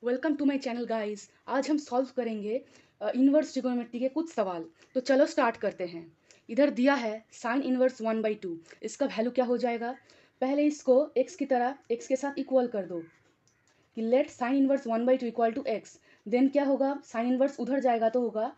Welcome to my channel guys. आज हम solve करेंगे इनवर्स ट्रिगोनोमेट्री के कुछ सवाल। तो चलो स्टार्ट करते हैं। इधर दिया है साइन इनवर्स 1/2। इसका वैल्यू क्या हो जाएगा? पहले इसको x की तरह x के साथ इक्वल कर दो कि let sine inverse 1/2 equal to x. Then क्या होगा? साइन इनवर्स उधर जाएगा तो होगा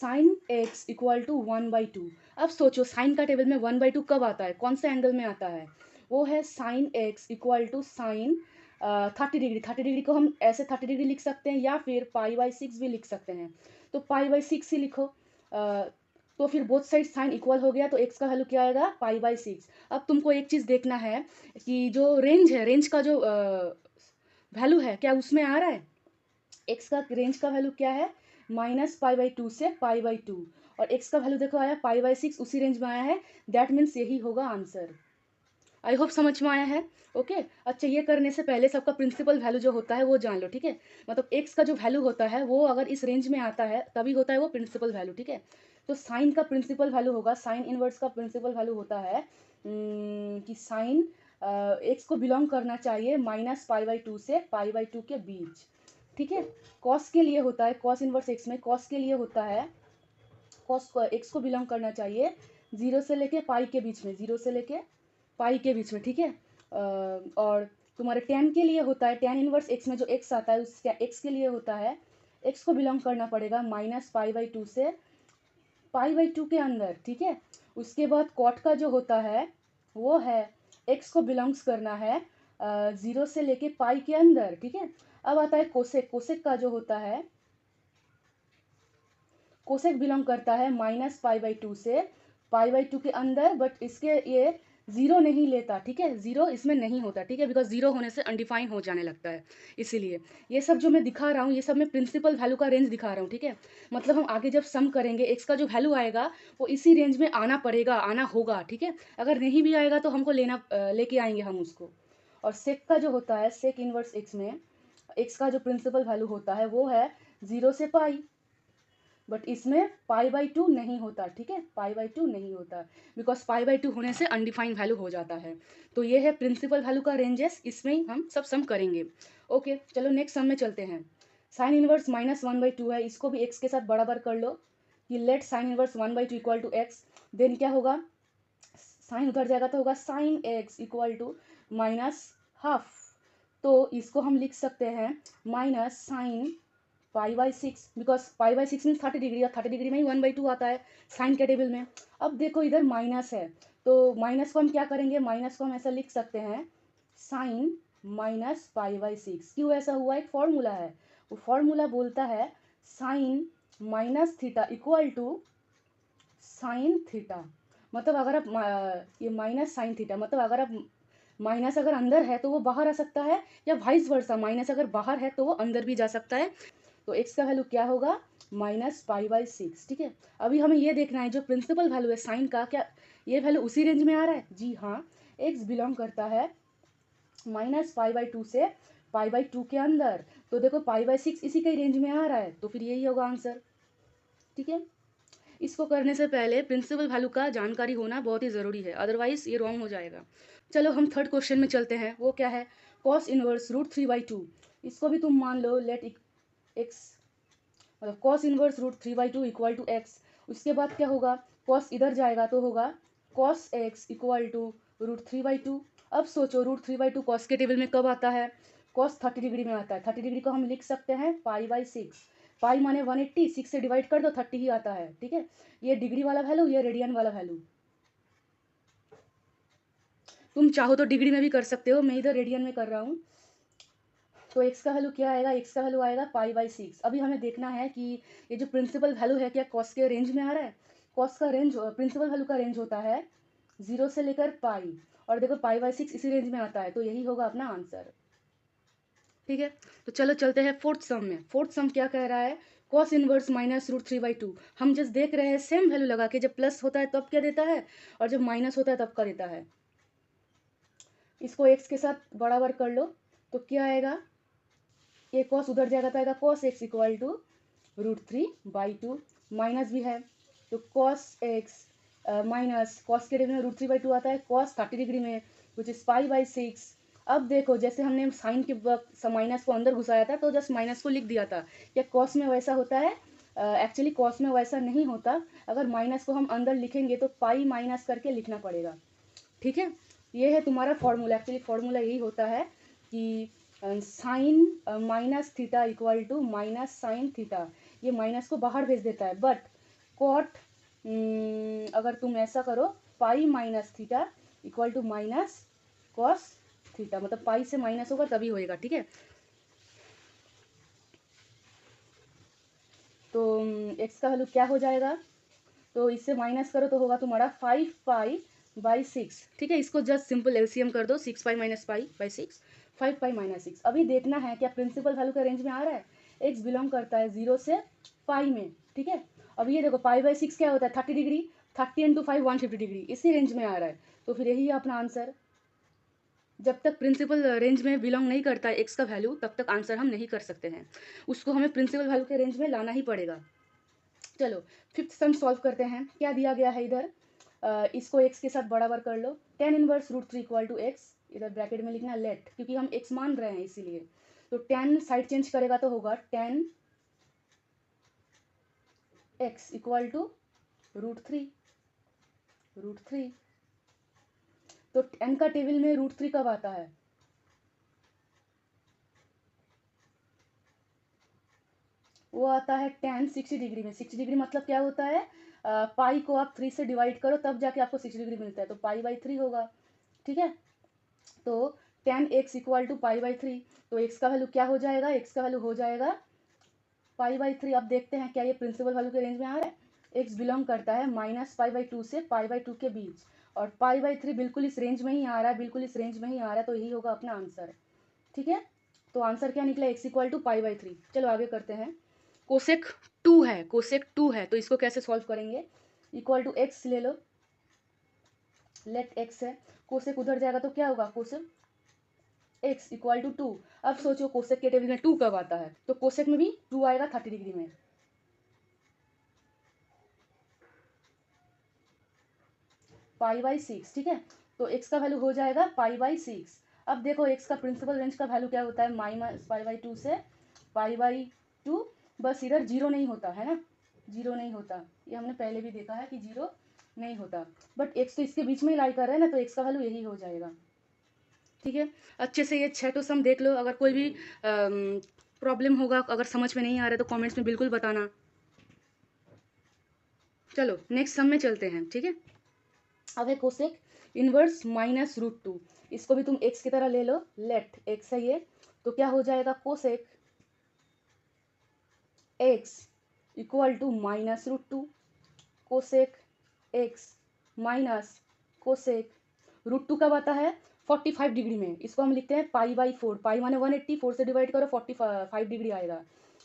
साइन x इक्वल टू 1/2। अब सोचो साइन का टेबल में 1/2 कब आता है, कौन से एंगल में आता है? वो है sine x equal to sine 30 degree. 30 degree को हम ऐसे 30 डिग्री लिख सकते हैं या फिर π/6 भी लिख सकते हैं। तो π/6 ही लिखो। तो फिर बोथ साइड साइन इक्वल हो गया तो x का वैल्यू क्या आएगा? π/6। अब तुमको एक चीज़ देखना है कि जो रेंज है, रेंज का जो वैल्यू है क्या उसमें आ रहा है? एक्स का रेंज का वैल्यू क्या है? -π/2 से π/2। और एक्स का वैल्यू देखो आया π/6, उसी रेंज में आया है। दैट मीन्स यही होगा आंसर। आई होप समझ में आया है। ओके। अच्छा, ये करने से पहले सबका प्रिंसिपल वैल्यू जो होता है वो जान लो, ठीक है? मतलब एक्स का जो वैल्यू होता है वो अगर इस रेंज में आता है तभी होता है वो प्रिंसिपल वैल्यू, ठीक है? तो साइन का प्रिंसिपल वैल्यू होगा, साइन इनवर्स का प्रिंसिपल वैल्यू होता है कि साइन एक्स को बिलोंग करना चाहिए -π/2 से π/2 के बीच, ठीक है? कॉस के लिए होता है, कॉस इनवर्स एक्स में कॉस के लिए होता है, कॉस एक्स को बिलोंग करना चाहिए 0 से लेके पाई के बीच में, 0 से लेके पाई के बीच में, ठीक है? और तुम्हारे टेन के लिए होता है, टेन इनवर्स एक्स में जो एक्स आता है उस एक्स के लिए होता है, एक्स को बिलोंग करना पड़ेगा -π/2 से π/2 के अंदर, ठीक है? उसके बाद कॉट का जो होता है वो है एक्स को बिलोंग्स करना है 0 से लेके पाई के अंदर, ठीक है? अब आता है कोसेक। कोसेक का जो होता है, कोसेक बिलोंग करता है -π/2 से π/2 के अंदर, बट इसके ये जीरो नहीं लेता, ठीक है? जीरो इसमें नहीं होता, ठीक है? बिकॉज जीरो होने से अनडिफाइन हो जाने लगता है, इसीलिए ये सब जो मैं दिखा रहा हूँ ये सब मैं प्रिंसिपल वैल्यू का रेंज दिखा रहा हूँ, ठीक है? मतलब हम आगे जब सम करेंगे एक्स का जो वैल्यू आएगा वो इसी रेंज में आना पड़ेगा, आना होगा, ठीक है? अगर नहीं भी आएगा तो हमको लेके आएंगे हम उसको। और सेक का जो होता है, सेक इनवर्स एक्स में एक्स का जो प्रिंसिपल वैल्यू होता है वो है 0 से पाई, बट इसमें π/2 नहीं होता, ठीक है? π/2 नहीं होता बिकॉज π/2 होने से अनडिफाइंड वैल्यू हो जाता है। तो ये है प्रिंसिपल वैल्यू का रेंजेस, इसमें हम सब सम करेंगे। ओके, चलो नेक्स्ट सम में चलते हैं। साइन इनवर्स -1/2 है, इसको भी एक्स के साथ बराबर कर लो कि let sine inverse 1/2 equal to x. Then क्या होगा? साइन उधर जाएगा तो होगा sine x equal to -half. तो इसको हम लिख सकते हैं minus sine π/6, because π/6 mean 30 degree, और 30 डिग्री में ही 1/2 आता है साइन के टेबल में। अब देखो इधर माइनस है तो माइनस को हम क्या करेंगे? माइनस को हम ऐसा लिख सकते हैं साइन -π/6। क्यों ऐसा हुआ? एक फॉर्मूला है, वो फॉर्मूला बोलता है sine -theta equal to sine theta. मतलब अगर आप ये माइनस साइन थीटा, मतलब अगर आप माइनस अगर अंदर है तो वो बाहर आ सकता है, या वाइस वर्सा माइनस अगर बाहर है तो वो अंदर भी जा सकता है। तो एक्स का वैल्यू क्या होगा? -π/6, ठीक है? अभी हमें ये देखना है जो प्रिंसिपल वैल्यू है साइन का, क्या ये वैल्यू उसी रेंज में आ रहा है? जी हाँ, एक्स बिलोंग करता है -π/2 से π/2 के अंदर। तो देखो π/6 इसी के रेंज में आ रहा है, तो फिर यही होगा आंसर, ठीक है? इसको करने से पहले प्रिंसिपल वैल्यू का जानकारी होना बहुत ही ज़रूरी है, अदरवाइज ये रॉन्ग हो जाएगा। चलो हम थर्ड क्वेश्चन में चलते हैं। वो क्या है? Cos inverse √3/2। इसको भी तुम मान लो लेट एक्स, मतलब cos inverse √3/2 equal to x. उसके बाद क्या होगा? कॉस इधर जाएगा तो होगा कॉस एक्स इक्वल टू √3/2। अब सोचो √3/2 कॉस के टेबल में कब आता है? कॉस 30 डिग्री में आता है। 30 डिग्री को हम लिख सकते हैं π/6। पाई माने 180, 6 से डिवाइड कर दो 30 ही आता है, ठीक है? ये डिग्री वाला वैल्यू, ये रेडियन वाला वैल्यू। तुम चाहो तो डिग्री में भी कर सकते हो, मैं इधर रेडियन में कर रहा हूँ। तो एक्स का वैल्यू क्या आएगा? एक्स का वैल्यू आएगा π/6। अभी हमें देखना है कि ये जो प्रिंसिपल वैल्यू है क्या कॉस के रेंज में आ रहा है? कॉस का रेंज, प्रिंसिपल वैल्यू का रेंज होता है 0 से लेकर पाई, और देखो π/6 इसी रेंज में आता है, तो यही होगा अपना आंसर, ठीक है? तो चलो चलते हैं फोर्थ सम में। फोर्थ सम क्या कह रहा है? Cos inverse -√3/2। हम जस्ट देख रहे हैं सेम वैल्यू लगा के, जब प्लस होता है तब क्या देता है और जब माइनस होता है तब क्या देता है। इसको एक्स के साथ बराबर कर लो तो क्या आएगा? ये कॉस उधर जाएगा तो आएगा cos x equal to √3/2। Minus भी है तो कॉस एक्स माइनस कॉस के टेबल में √3/2 आता है, कॉस 30 डिग्री में विच इज π/6। अब देखो जैसे हमने साइन के वक्त माइनस को अंदर घुसाया था तो जस्ट माइनस को लिख दिया था। क्या कॉस में वैसा होता है? एक्चुअली कॉस में वैसा नहीं होता। अगर माइनस को हम अंदर लिखेंगे तो पाई माइनस करके लिखना पड़ेगा। ठीक है, ये है तुम्हारा फॉर्मूला। एक्चुअली फॉर्मूला यही होता है कि sine minus theta equal to minus sine theta. ये माइनस को बाहर भेज देता है। बट कॉट अगर तुम ऐसा करो pi minus theta equal to minus cos theta, मतलब पाई से माइनस होगा तभी होएगा। ठीक है, तो एक्स का वैल्यू क्या हो जाएगा? तो इससे माइनस करो तो होगा तुम्हारा 5 पाई/6। ठीक है, इसको जस्ट सिंपल एलसीएम कर दो, 6 पाई माइनस पाई बाई 6, 5 पाई-6। अभी देखना है क्या प्रिंसिपल वैल्यू का रेंज में आ रहा है। एक्स बिलोंग करता है 0 से पाई में। ठीक है, अब ये देखो पाई/6 क्या होता है? 30 डिग्री। 30 इंटू 5 150 डिग्री, इसी रेंज में आ रहा है। तो फिर यही है अपना आंसर। जब तक प्रिंसिपल रेंज में बिलोंग नहीं करता है एक्स का वैल्यू, तब तक आंसर हम नहीं कर सकते हैं। उसको हमें प्रिंसिपल वैल्यू के रेंज में लाना ही पड़ेगा। चलो फिफ्थ सम सॉल्व करते हैं। क्या दिया गया है इधर? इसको एक्स के साथ बराबर कर लो। tan inverse √3 equal to x, इधर ब्रैकेट में लिखना लेट, क्योंकि हम एक्स मान रहे हैं इसीलिए। तो tan साइड चेंज करेगा तो होगा tan x इक्वल टू √3। तो n का टेबल में √3 कब आता है? वो आता है tan 60 डिग्री में। 60 डिग्री मतलब क्या होता है? पाई को आप 3 से डिवाइड करो तब जाके आपको 60 डिग्री मिलता है, तो पाई/3 होगा। ठीक है, तो tan x इक्वल टू पाई/3। तो x का वैल्यू क्या हो जाएगा? x का वैल्यू हो जाएगा पाई/3। अब देखते हैं क्या ये प्रिंसिपल वैल्यू के रेंज में आ रहा है। x बिलोंग करता है -पाई/2 से पाई/2 के बीच, और पाई/3 बिल्कुल इस रेंज में ही आ रहा है, बिल्कुल इस रेंज में ही आ रहा है, तो यही होगा अपना आंसर। ठीक है, तो आंसर क्या निकला? x equal to pi. चलो आगे करते हैं। कोसेक 2 है, कोसेक 2 है, तो इसको कैसे सॉल्व करेंगे? इक्वल टू एक्स ले लो, लेट एक्स है, कोसेक उधर जाएगा तो क्या होगा? Cosec x equal to 2। अब सोचो कोसेक के टेबल में 2 कब आता है? तो कोसेक में भी 2 आएगा 30 डिग्री में। पाई/6। ठीक है, तो x का वैल्यू हो जाएगा पाई/6। अब देखो x का प्रिंसिपल रेंज का वैल्यू क्या होता है? -पाई/2 से पाई/2। बस इधर जीरो नहीं होता है ना, जीरो नहीं होता, ये हमने पहले भी देखा है कि जीरो नहीं होता। बट x तो इसके बीच में ही लाई कर रहा है ना, तो x का वैल्यू यही हो जाएगा। ठीक है, अच्छे से ये 6 तो सम देख लो। अगर कोई भी प्रॉब्लम होगा, अगर समझ में नहीं आ रहा है तो कमेंट्स में बिल्कुल बताना। चलो नेक्स्ट सम में चलते हैं। ठीक है, अब है कोसेक इनवर्स -√2। इसको भी तुम x की तरह ले लो, लेट x है ये, तो क्या हो जाएगा? Cosec x equal to -√2। Cosec x minus cosec √2 कब आता है? 45 डिग्री में। इसको हम लिखते हैं पाई/4। पाई माने 180, 4 से डिवाइड करो 45 डिग्री आएगा।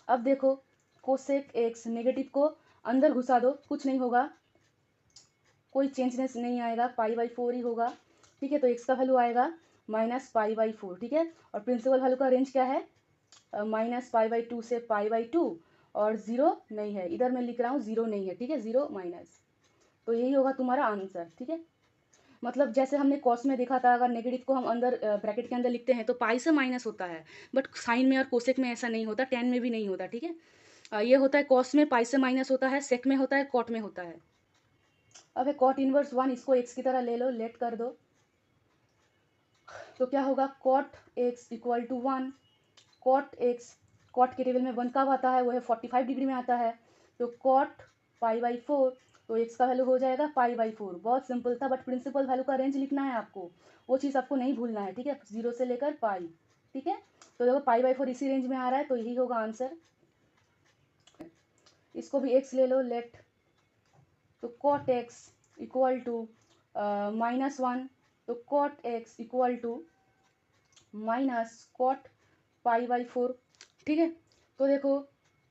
अब देखो कोसेक x नेगेटिव को अंदर घुसा दो, कुछ नहीं होगा, कोई चेंजनेस नहीं आएगा, पाई/4 ही होगा। ठीक है, तो x का वैल्यू आएगा -पाई/4। ठीक है, और प्रिंसिपल वैल्यू का रेंज क्या है? -पाई/2 से पाई/2, और 0 नहीं है, इधर मैं लिख रहा हूँ 0 नहीं है। ठीक है, 0 माइनस, तो यही होगा तुम्हारा आंसर। ठीक है, मतलब जैसे हमने कॉस में देखा था, अगर नेगेटिव को हम अंदर ब्रैकेट के अंदर लिखते हैं तो पाई से माइनस होता है, बट साइन में और कोसेक में ऐसा नहीं होता, टेन में भी नहीं होता। ठीक है, ये होता है कॉस में पाई से माइनस होता है, सेक में होता है, कॉट में होता है। अब है कॉट इनवर्स 1, इसको x की तरह ले लो, लेट कर दो, तो क्या होगा? Cot x equal to 1। Cot x, cot के टेबल में 1 कब आता है? वो है 45 डिग्री में आता है, तो कॉट पाई/4। तो x का वैल्यू हो जाएगा पाई/4। बहुत सिंपल था, बट प्रिंसिपल वैल्यू का रेंज लिखना है आपको, वो चीज़ आपको नहीं भूलना है। ठीक है, 0 से लेकर पाई। ठीक है, तो देखो पाई/4 इसी रेंज में आ रहा है, तो यही होगा आंसर। इसको भी x ले लो, लेट, तो कॉट x इक्वल टू -1, तो cot x equal to minus cot pi. ठीक है, तो देखो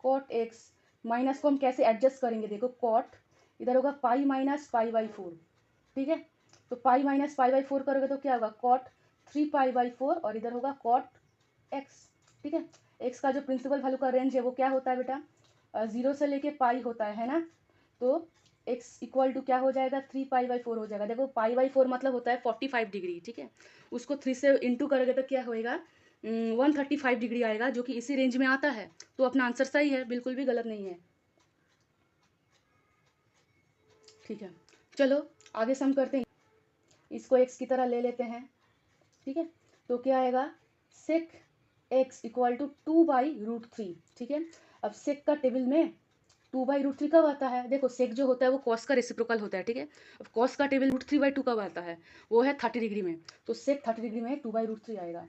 कॉट x माइनस को हम कैसे एडजस्ट करेंगे? देखो कॉट इधर होगा पाई माइनस पाई/4। ठीक है, तो पाई माइनस पाई/4 करोगे तो क्या होगा? कॉट 3 पाई/4, और इधर होगा कॉट x। ठीक है, x का जो प्रिंसिपल वैल्यू का रेंज है वो क्या होता है बेटा? 0 से लेके पाई होता है ना, तो एक्स इक्वल टू क्या हो जाएगा 3 पाई/4 हो जाएगा। देखो पाई/4 मतलब होता है 45 डिग्री, ठीक है। उसको 3 से इंटू करोगे तो क्या होएगा 135 डिग्री आएगा, जो कि इसी रेंज में आता है। तो अपना आंसर सही है, बिल्कुल भी गलत नहीं है, ठीक है। चलो आगे सम करते हैं। इसको एक्स की तरह ले लेते हैं, ठीक है। तो क्या आएगा सेक एक्स इक्वल टू 2/√3, ठीक है। अब सेक का टेबल में 2/√3 कब आता है? देखो सेक जो होता है वो कॉस का रेसिप्रोकल होता है, ठीक है। अब कॉस का टेबल √3/2 कब आता है? वो है 30 डिग्री में। तो सेक 30 डिग्री में 2/√3 आएगा।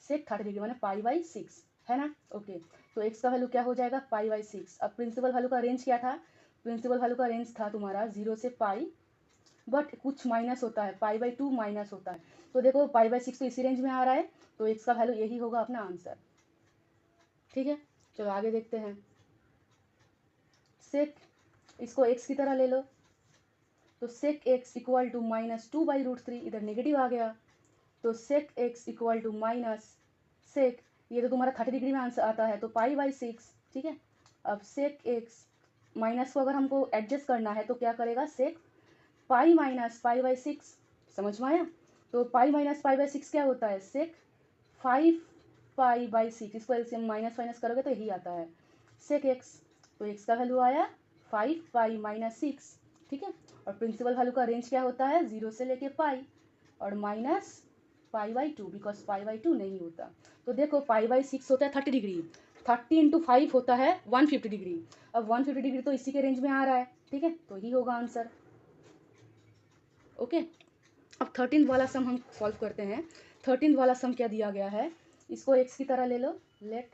सेक 30 डिग्री माने पाई/6 है ना। ओके, तो एक्स का वैल्यू क्या हो जाएगा पाई/6। अब प्रिंसिपल वैल्यू का रेंज क्या था? प्रिंसिपल वैल्यू का रेंज था तुम्हारा 0 से पाई, बट कुछ माइनस होता है, पाई/2 माइनस होता है। तो देखो पाई/6 तो इसी रेंज में आ रहा है, तो एक्स का वैल्यू यही होगा अपना आंसर, ठीक है। चलो आगे देखते हैं। सेक इसको एक्स की तरह ले लो, तो सेक एक्स इक्वल टू -2/√3, इधर नेगेटिव आ गया, तो sec x equal to minus sec, ये तो तुम्हारा 30 डिग्री में आंसर आता है, तो पाई/6, ठीक है। अब सेक एक्स माइनस को अगर हमको एडजस्ट करना है तो क्या करेगा सेक पाई माइनस पाई/6, समझ में आया। तो पाई माइनस पाई/6 क्या होता है सेक 5 पाई/6, इसको एलसीएम माइनस माइनस करोगे तो यही आता है सेक एक्स। तो एक्स का वैल्यू आया 5 पाई-6, ठीक है। और प्रिंसिपल वैल्यू का रेंज क्या होता है 0 से लेके पाई, और माइनस पाई/2, बिकॉज पाई/2 नहीं होता। तो देखो पाई/6 होता है 30 डिग्री, 30 इंटू 5 होता है 150 डिग्री। अब 150 डिग्री तो इसी के रेंज में आ रहा है, ठीक है, तो ही होगा आंसर। ओके, अब 13th वाला सम हम सॉल्व करते हैं। 13th वाला सम क्या दिया गया है, इसको एक्स की तरह ले लो, लेट।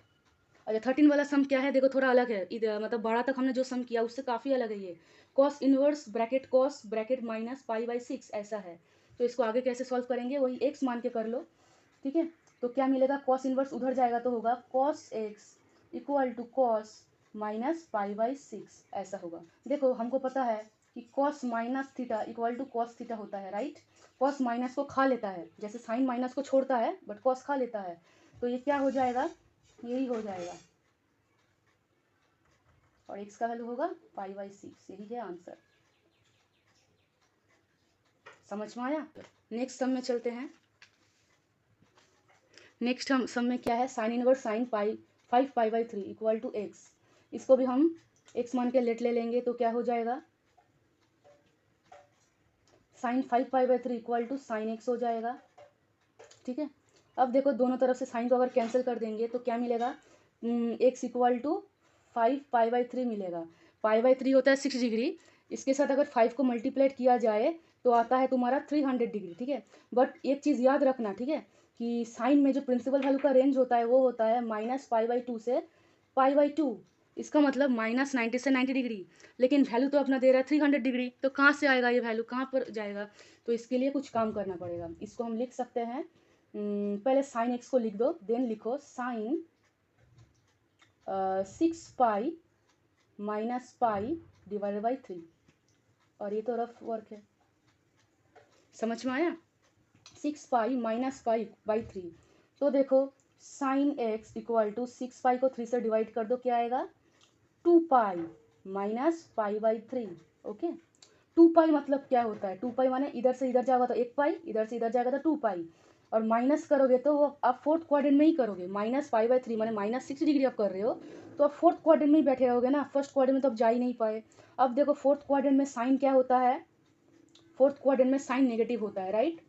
अच्छा 13 वाला सम क्या है, देखो थोड़ा अलग है इधर, मतलब 12 तक हमने जो सम किया उससे काफ़ी अलग है ये। Cos inverse bracket cos bracket minus pi ऐसा है। तो इसको आगे कैसे सॉल्व करेंगे, वही एक्स मान के कर लो, ठीक है। तो क्या मिलेगा, कॉस इनवर्स उधर जाएगा तो होगा cos x equal to cos minus pi ऐसा होगा। देखो हमको पता है कि cos minus theta equal to cos theta होता है, राइट। कॉस माइनस को खा लेता है, जैसे साइन माइनस को छोड़ता है बट कॉस खा लेता है। तो ये क्या हो जाएगा, यही हो जाएगा, और एक्स का वैल्यू होगा पाई/6, यही है आंसर। समझ में आया। नेक्स्ट सम में चलते हैं। नेक्स्ट हम सम में क्या है, sine inverse sine pi 5 pi equal to x. इसको भी हम एक्स मान के लेट ले लेंगे, तो क्या हो जाएगा sine 5 pi equal to sine x हो जाएगा, ठीक है। अब देखो दोनों तरफ से साइन को अगर कैंसिल कर देंगे तो क्या मिलेगा, एक्स इक्वल टू 5 पाई/3 मिलेगा। पाई/3 होता है 6 डिग्री, इसके साथ अगर 5 को मल्टीप्लेट किया जाए तो आता है तुम्हारा 300 डिग्री, ठीक है। बट एक चीज़ याद रखना, ठीक है, कि साइन में जो प्रिंसिपल वैल्यू का रेंज होता है वो होता है -पाई/2 से पाई/2। इसका मतलब -90 से 90 डिग्री, लेकिन वैल्यू तो अपना दे रहा है 300 डिग्री, तो कहाँ से आएगा ये वैल्यू, कहाँ पर जाएगा। तो इसके लिए कुछ काम करना पड़ेगा। इसको हम लिख सकते हैं, पहले साइन एक्स को लिख दो, देन लिखो sine 6 pi minus pi divided by 3, और ये तो रफ वर्क है, समझ में आया। 6 पाई माइनस पाई बाई 3। तो देखो साइन एक्स इक्वल टू 6 पाई को 3 से डिवाइड कर दो, क्या आएगा 2 पाई माइनस पाई/3। ओके, 2 पाई मतलब क्या होता है, 2 पाई माने इधर से इधर जाएगा तो 1 पाई, इधर से इधर जाएगा तो 2 पाई, और माइनस करोगे तो वो आप फोर्थ क्वाड्रेंट में ही करोगे। -पाई/3 माने -6 डिग्री आप कर रहे हो, तो आप फोर्थ क्वाड्रेंट में ही बैठे रहोगे ना, फर्स्ट क्वाड्रेंट में तो आप जा ही नहीं पाए। अब देखो फोर्थ क्वाड्रेंट में साइन क्या होता है, फोर्थ क्वाड्रेंट में साइन नेगेटिव होता है, राइट।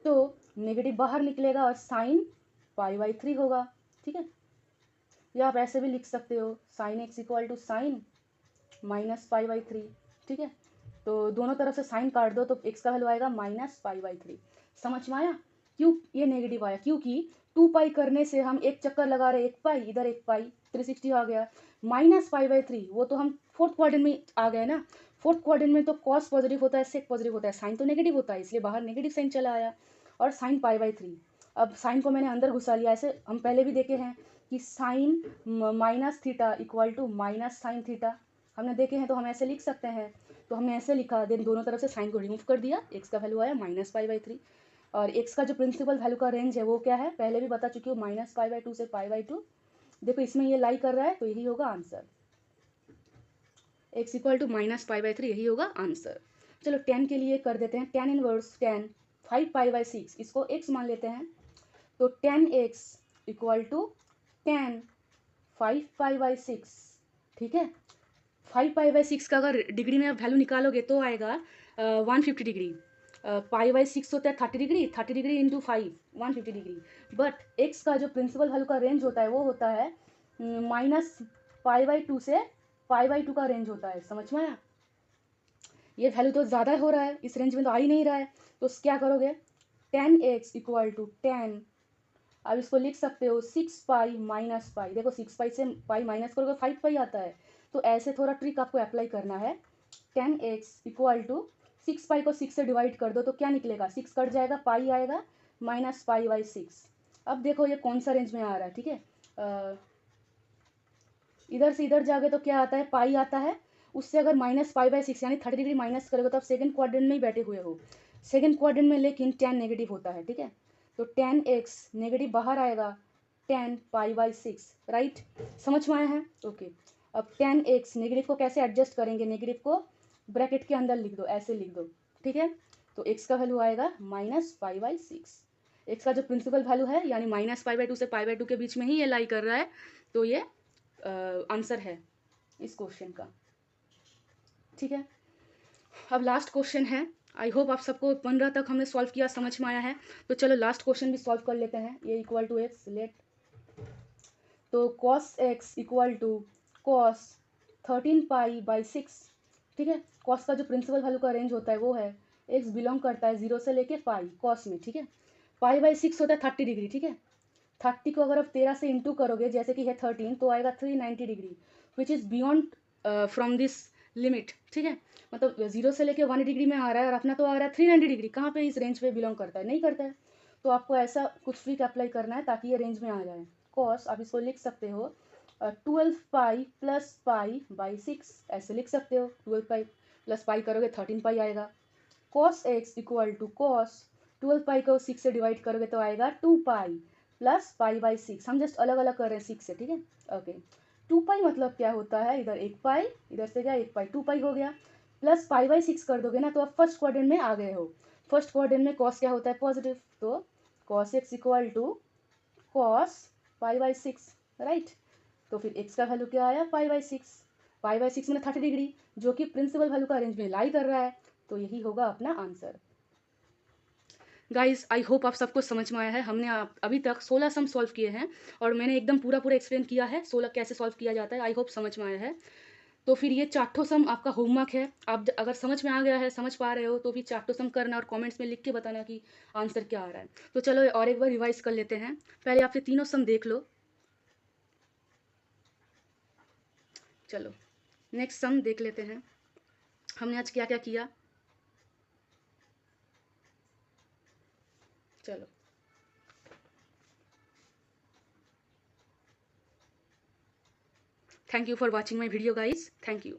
तो नेगेटिव बाहर निकलेगा और साइन पाई/3 होगा, ठीक है। या आप ऐसे भी लिख सकते हो sine x equal to sine -pi, ठीक है। तो दोनों तरफ से साइन काट दो तो एक्स का वैल्यू आएगा -पाई/3। समझ में आया। क्यों ये नेगेटिव आया, क्योंकि 2 पाई करने से हम एक चक्कर लगा रहे, 1 पाई इधर 1 पाई 360 आ गया, -पाई/3 वो तो हम फोर्थ क्वाड्रेंट में आ गए ना। फोर्थ क्वाड्रेंट में तो कॉस पॉजिटिव होता है, सेक पॉजिटिव होता है, साइन तो नेगेटिव होता है, इसलिए बाहर नेगेटिव साइन चला आया, और साइन पाई/3। अब साइन को मैंने अंदर घुसा लिया, ऐसे हम पहले भी देखे हैं कि sine minus theta equal to minus sine theta, हमने देखे हैं, तो हम ऐसे लिख सकते हैं। तो हमने ऐसे लिखा, देन दोनों तरफ से साइन को रिमूव कर दिया, एक्स का वैल्यू आया -पाई/3। और एक्स का जो प्रिंसिपल वैल्यू का रेंज है वो क्या है, पहले भी बता चुकी हूँ, -पाई/2 से पाई/2। देखो इसमें ये लाई कर रहा है, तो यही होगा आंसर। x इक्वल टू -π/3, यही होगा आंसर। चलो 10 के लिए कर देते हैं, tan इनवर्स 10 5π/6, इसको x मान लेते हैं, तो tan x equal to tan 5π/6, ठीक है। 5π/6 का अगर डिग्री में आप वैल्यू निकालोगे तो आएगा 150 डिग्री। π/6 होता है 30 degree, 30 degree into 5 150 degree. But x का जो प्रिंसिपल वैल्यू का रेंज होता है वो होता है -π/2 से π/2 का रेंज होता है, समझ में आया। ये वैल्यू तो ज़्यादा हो रहा है, इस रेंज में तो आ ही नहीं रहा है, तो क्या करोगे, tan x equal to tan, अब इसको लिख सकते हो 6π - π, देखो 6π से पाई माइनस करोगे 5π आता है, तो ऐसे थोड़ा ट्रिक आपको अप्लाई करना है। tan x इक्वल टू 6π को 6 से डिवाइड कर दो तो क्या निकलेगा, 6 कट जाएगा, पाई आएगा -π/6। अब देखो ये कौन सा रेंज में आ रहा है, ठीक है। इधर से इधर जाओगे तो क्या आता है, पाई आता है, उससे अगर -π/6 यानी 30 डिग्री माइनस करोगे तो आप सेकंड क्वाड्रेंट में ही बैठे हुए हो, सेकंड क्वाड्रेंट में, लेकिन tan नेगेटिव होता है, ठीक है। तो tan x नेगेटिव बाहर आएगा, tan π/6, राइट, समझ में आया है, ओके। अब tan x नेगेटिव को कैसे एडजस्ट करेंगे, नेगेटिव को ब्रैकेट के अंदर लिख दो, ऐसे लिख दो, ठीक है। तो x का वैल्यू आएगा -π/6, x का जो प्रिंसिपल वैल्यू है यानी -π/2 से π/2 के बीच में ही ये लाई कर रहा है, तो ये आंसर है इस क्वेश्चन का, ठीक है। अब लास्ट क्वेश्चन है, आई होप आप सबको 15 तक हमने सॉल्व किया, समझ में आया है। तो चलो लास्ट क्वेश्चन भी सॉल्व कर लेते हैं। ये इक्वल टू एक्स लेट, तो cos x equal to cos 13π/6, ठीक है। cos का जो प्रिंसिपल वैल्यू का रेंज होता है वो है, x बिलोंग करता है 0 से लेके पाई cos में, ठीक है। π/6 होता है 30 डिग्री, ठीक है। 30 को अगर आप 13 से इंटू करोगे, जैसे कि है 13, तो आएगा 390 degree, which is beyond from this limit, ठीक है। मतलब 0 से लेके 1 डिग्री में आ रहा है और अपना तो आ रहा है 390 डिग्री, कहाँ पे इस रेंज पे बिलोंग करता है, नहीं करता है। तो आपको ऐसा कुछ ट्रिक अप्लाई करना है ताकि ये रेंज में आ जाए। कॉस आप इसको लिख सकते हो 12π + π/6, ऐसे लिख सकते हो, 12π + π करोगे 13π आएगा। cos x equal to cos 12π को 6 से डिवाइड करोगे तो आएगा 2π + π/6, हम जस्ट अलग अलग कर रहे हैं 6 से, ठीक है, ओके। 2π मतलब क्या होता है, इधर 1π, इधर से क्या 1π, 2π हो गया, प्लस π/6 कर दोगे ना तो आप फर्स्ट क्वाड्रेंट में आ गए हो। फर्स्ट क्वाड्रेंट में cos क्या होता है, पॉजिटिव, तो cos x equal to cos π/6, right. तो फिर x का वैल्यू क्या आया, π/6, π/6 में 30 डिग्री, जो कि प्रिंसिपल वैल्यू का रेंज में लाई कर रहा है, तो यही होगा अपना आंसर। गाइज आई होप आप सबको समझ में आया है। हमने अभी तक 16 सम सॉल्व किए हैं और मैंने एकदम पूरा एक्सप्लेन किया है 16 कैसे सॉल्व किया जाता है। आई होप समझ में आया है। तो फिर ये चार्टो सम आपका होमवर्क है, आप अगर समझ में आ गया है, समझ पा रहे हो, तो फिर चार्टो सम करना और कमेंट्स में लिख के बताना कि आंसर क्या आ रहा है। तो चलो और एक बार रिवाइज कर लेते हैं। पहले आप ये तीनों सम देख लो, चलो नेक्स्ट सम देख लेते हैं हमने आज क्या क्या किया। चलो thank you for watching my video guys, thank you.